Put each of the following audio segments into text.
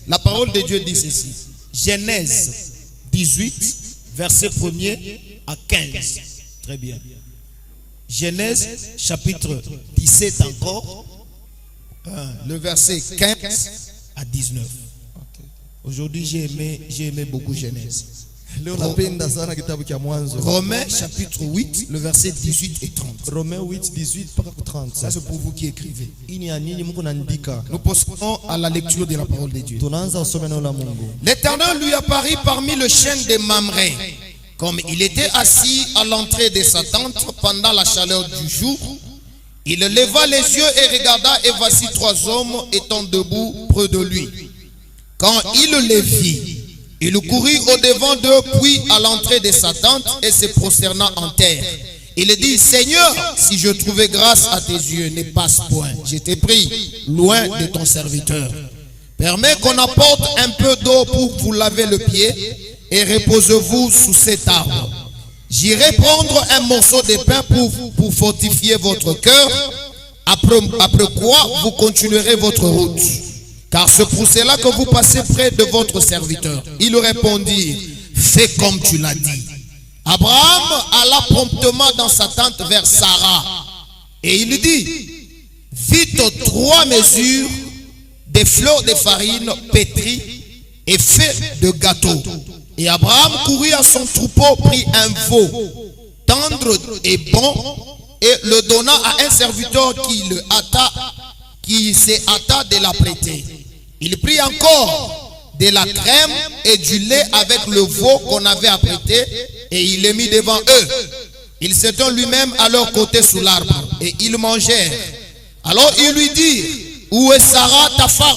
La parole de Dieu dit ceci. Genèse 18, verset 1er à 15. Très bien. Genèse chapitre 17 encore, le verset 15 à 19. Aujourd'hui, j'ai aimé beaucoup Genèse. Romains chapitre 8, le verset 18 et 30. Romains 8, 18 par 30. Ça, c'est pour vous qui écrivez. Nous procédons à la lecture de la parole de Dieu. L'Éternel lui apparut parmi le chêne de Mamré, comme il était assis à l'entrée de sa tente pendant la chaleur du jour. Il leva les yeux et regarda, et voici 3 hommes étant debout près de lui. Quand il les vit, il courut au-devant d'eux, puis à l'entrée de sa tente, et se prosterna en terre. Il dit, Seigneur, si je trouvais grâce à tes yeux, ne passe point. Je t'ai pris loin de ton serviteur. Permets qu'on apporte un peu d'eau pour vous laver le pied, et reposez-vous sous cet arbre. J'irai prendre un morceau de pain pour fortifier votre cœur, après quoi vous continuerez votre route. Car c'est pour cela que vous passez près de votre serviteur. Il répondit, fais comme tu l'as dit. Abraham alla promptement dans sa tente vers Sarah. Et il dit, vite 3 mesures des fleurs de farine pétries et fait de gâteaux. Et Abraham courut à son troupeau, prit un veau tendre et bon, et le donna à un serviteur qui se hâta de l'apprêter. Il prit encore de la crème et du lait avec le veau qu'on avait apprêté, et il les mit devant eux. Il s'étend lui-même à leur côté sous l'arbre, et ils mangèrent. Alors il lui dit, où est Sarah ta femme?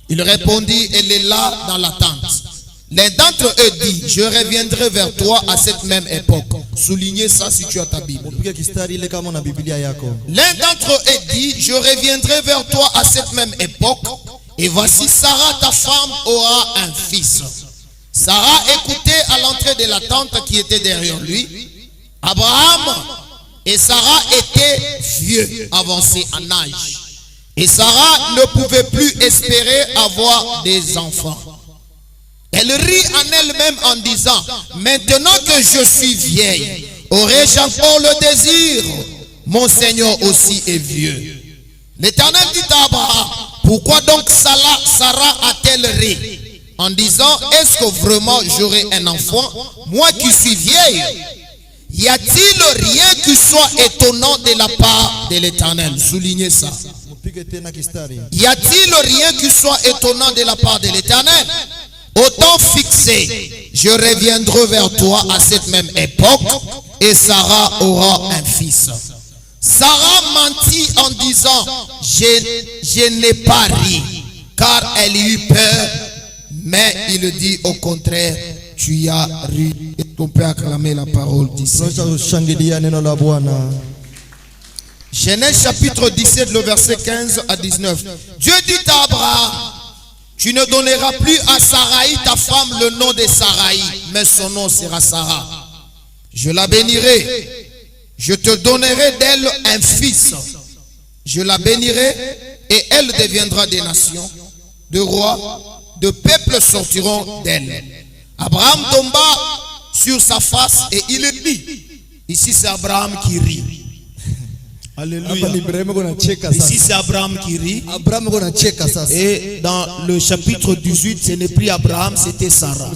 Il répondit, elle est là dans la tente. L'un d'entre eux dit, je reviendrai vers toi à cette même époque. Soulignez ça si tu as ta Bible. L'un d'entre eux dit, je reviendrai vers toi à cette même époque. Et voici Sarah ta femme aura un fils. Sarah écoutait à l'entrée de la tente qui était derrière lui. Abraham et Sarah étaient vieux, avancés en âge. Et Sarah ne pouvait plus espérer avoir des enfants. Elle rit en elle-même en disant, maintenant que je suis vieille, aurais-je encore le désir? Mon Seigneur aussi est vieux. L'Éternel dit à Abraham, pourquoi donc Sarah a-t-elle ri en disant, est-ce que vraiment j'aurai un enfant, moi qui suis vieille? Y a-t-il rien qui soit étonnant de la part de l'Éternel? Soulignez ça. Y a-t-il rien qui soit étonnant de la part de l'Éternel? Au temps fixé, je reviendrai vers toi à cette même époque, et Sarah aura un fils. Sarah mentit en disant, je n'ai pas ri, car elle eut peur. Mais il dit au contraire, tu as ri. Et on peut acclamer la parole d'ici. Genèse chapitre 17, le verset 15 à 19. Dieu dit à Abraham, tu ne donneras plus à Saraï ta femme le nom de Saraï, mais son nom sera Sarah. Je la bénirai. Je te donnerai d'elle un fils. Je la bénirai et elle deviendra des nations, de rois, de peuples sortiront d'elle. Abraham tomba sur sa face et il dit, ici c'est Abraham qui rit. Alléluia. Ici c'est Abraham qui rit. Et dans le chapitre 18, ce n'est plus Abraham, c'était Sarah.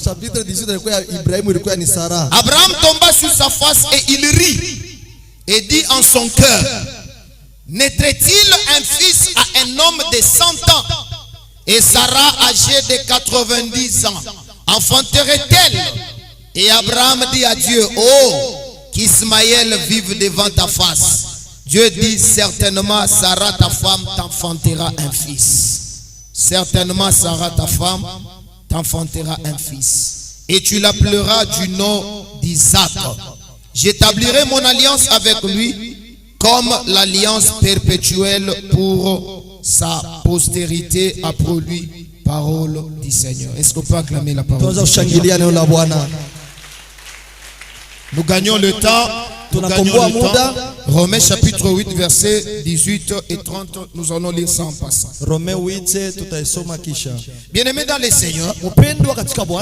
Abraham tomba sur sa face et il rit. Et dit en son cœur, naîtrait-il un fils à un homme de 100 ans? Et Sarah, âgée de 90 ans, enfanterait-elle? Et Abraham dit à Dieu, oh, qu'Ismaël vive devant ta face. Dieu dit, certainement Sarah ta femme t'enfantera un fils. Certainement Sarah ta femme t'enfantera un fils. Et tu l'appelleras du nom d'Isaac. J'établirai mon alliance avec lui comme l'alliance perpétuelle pour sa postérité après lui. Parole du Seigneur. Est-ce qu'on peut acclamer la parole? Nous gagnons le temps. Romains chapitre chapitre 8, versets 18 et 30. Nous allons lire ça en passant. Romains 8 tutaisoma kisha. Bien-aimés dans les Seigneurs,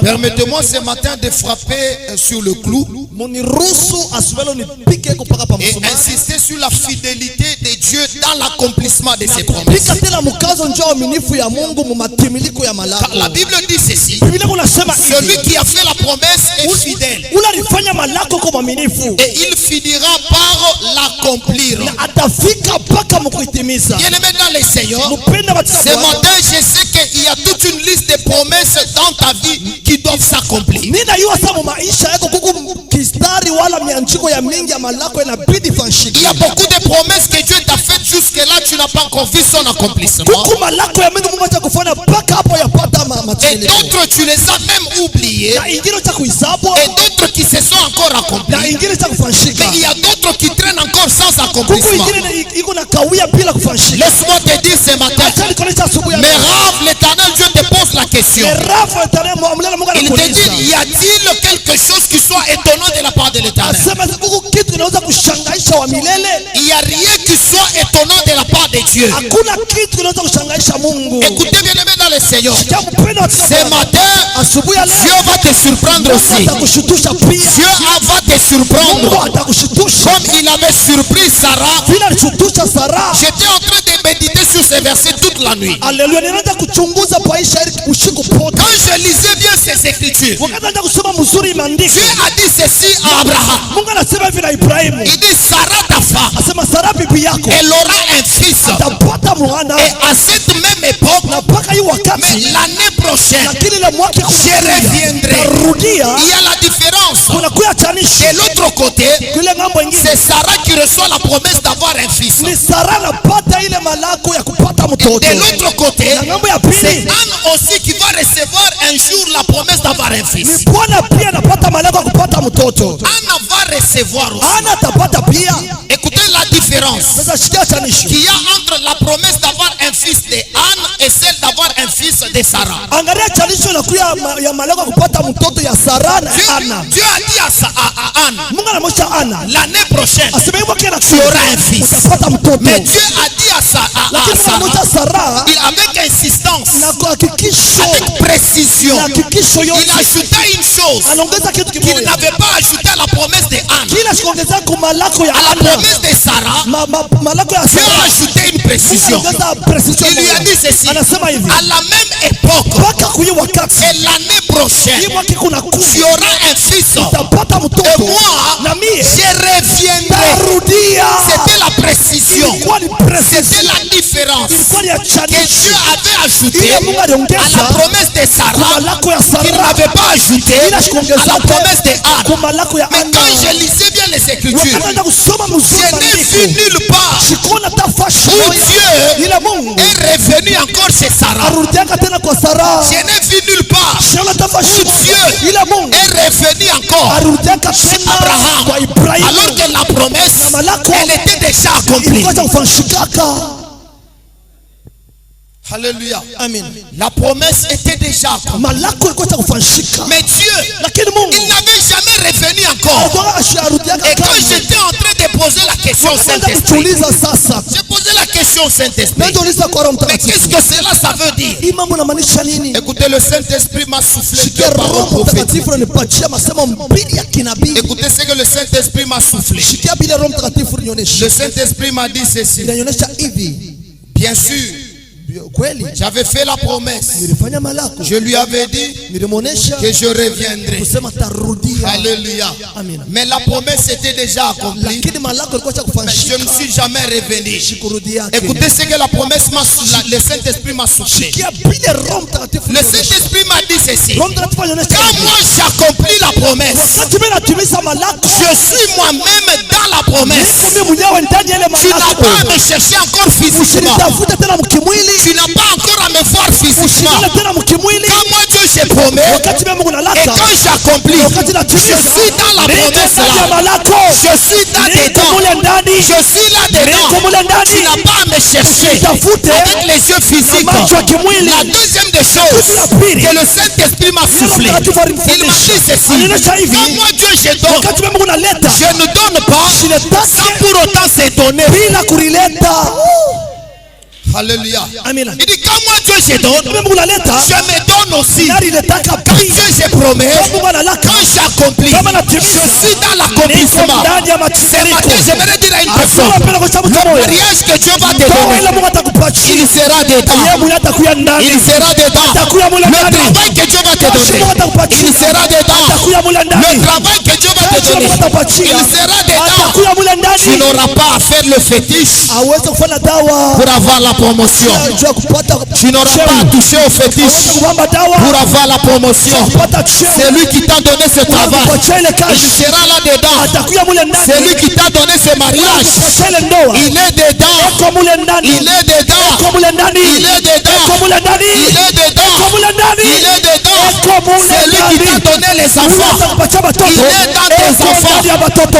permettez-moi ce matin de frapper sur le clou et insister sur la fidélité de Dieu dans l'accomplissement de ses promesses. Car la Bible dit ceci: celui qui a fait la promesse est fidèle et il finira par l'accomplir. Bien-aimés dans les Seigneurs, ce matin je sais qu'il y a toute une liste de promesses dans ta vie qui doivent s'accomplir. Il y a beaucoup de promesses que Dieu t'a faites jusque-là, tu n'as pas encore vu son accomplissement. Et d'autres tu les as même oubliées. Et d'autres qui se sont encore accomplies. Mais il y a d'autres qui traînent encore sans accomplissement. Laisse-moi te dire ce matin, mais Rav, l'Éternel Dieu te pose la question. Il te dit: y a-t-il quelque chose qui soit étonnant de la part de l'Éternel? Il n'y a rien qui soit étonnant de la part de Dieu. Écoutez, bien-aimés dans le Seigneur, ce matin Dieu va te surprendre aussi. Dieu va te surprendre comme il avait surpris Sarah. J'étais en train de méditer sur ces versets toute la nuit. Quand je lisais bien ces écritures, Dieu a dit ceci à Abraham. Il dit: Sarah ta femme, elle aura un fils. Et à cette même époque, mais l'année prochaine, je reviendrai. Il y a la différence. De l'autre côté, c'est Sarah qui reçoit la promesse d'avoir un fils. Et de l'autre côté, c'est Anne aussi qui va recevoir un jour la promesse d'avoir un fils. Anne va recevoir aussi. Écoutez la différence qu'il y a entre la promesse d'avoir un fils de Anne et celle d'avoir un fils de Sarah. Dieu a dit à Anne: l'année prochaine, tu auras un fils. Mais Dieu a dit à Sarah, avec insistance, avec précision, il ajouta une chose qu'il n'avait pas ajouté à la promesse de Anne. À la promesse de Sarah, Dieu a ajouté une précision. Il lui a dit ceci: à la même époque et l'année prochaine, tu auras un fils. Et moi, je reviendrai. C'était la précision. C'était la différence que Dieu avait ajoutée à la promesse de Sarah, qu'il n'avait pas ajoutée à la promesse de Anne. Mais quand je lisais bien les Écritures, je n'ai vu nulle part où Dieu est revenu encore chez Sarah. Je n'ai vu nulle part où Dieu est revenu encore chez Abraham, alors que la promesse, elle était déjà accomplie. Alléluia. Amen. La promesse était déjà accomplie. Mais Dieu, il n'avait jamais revenu encore. Et quand j'étais en train de poser la question au Saint-Esprit, j'ai posé la question au Saint-Esprit: mais qu'est-ce que cela ça veut dire? Écoutez, le Saint-Esprit m'a soufflé deux paroles prophétiques. Écoutez ce que le Saint-Esprit m'a soufflé. Le Saint-Esprit m'a dit ceci: bien sûr, j'avais fait la promesse. Je lui avais dit que je reviendrai. Alléluia. Mais la promesse était déjà accomplie. Mais je ne suis jamais revenu. Écoutez ce que la promesse le Saint-Esprit m'a soufflé. Le Saint-Esprit m'a dit ceci: quand moi j'accomplis la promesse, je suis moi-même dans la promesse. Tu n'as pas à me chercher encore physiquement. Tu n'as pas encore à me voir physiquement. Quand moi Dieu je je promets, wakati Mungu et analaka, quand j'accomplis, wakati je natimiza, suis dans la niko promesse ndani ya là. malako, Je suis là niko dedans. mule ndani, Je suis là dedans. niko mule ndani. Tu n'as pas à me chercher Usitafute avec les yeux physiques. macho ya kimwili. La deuxième des choses Kitu ya pili, que le Saint-Esprit m'a soufflé, Mtakatifu il m'a dit ceci: Alinionyesha hivi, quand moi Dieu je donne, wakati Mungu analeta, je ne donne pas sans pour autant se donner. bila kulileta. Alléluia. Amina. Il dit quand moi Dieu je donne, Mungu analeta, je me donne aussi. nari letaka Quand pia. Dieu je promets, Mungu analaka, quand j'accomplis, kama natimiza, je suis dans niko l'accomplissement. ndani ya Ce matiririko. matin, j'aimerais dire à une Asema personne: penda kwa sababu le moja. mariage que Dieu va te Ndoa donner, ile Mungu il atakupatia. sera dedans. Yeye mwenyewe atakuya ndani. Il sera dedans. Atakuya mule Le ndani. travail que Dieu va te Mungu donner, atakupatia. il sera dedans. Atakuya mule Le ndani. travail que Dieu va te donner, Mungu atakupatia. il sera dedans. Atakuya mule Tu ndani. n'auras pas à faire le fétiche Aweze kufanya dawa. pour avoir la promotion. Jua kupata Tu n'auras pas à toucher au fétiche kupamba dawa. pour avoir la promotion. Kupata cheo. C'est lui qui t'a donné ce travail. Kupatia ile Il kazi. sera là dedans. Atakuya mule ndani. C'est lui qui t'a donné ce mariage. Kupatia ile ndoa. Il est dedans. Eko mule ndani. Il est dedans. Eko mule ndani. Il est dedans. Eko mule ndani. Il est dedans. Eko mule ndani. Il est dedans. Eko mule C'est lui qui ndani. t'a donné les enfants. Atakupatia watoto. Il est dans tes Eko enfants. ndani ya watoto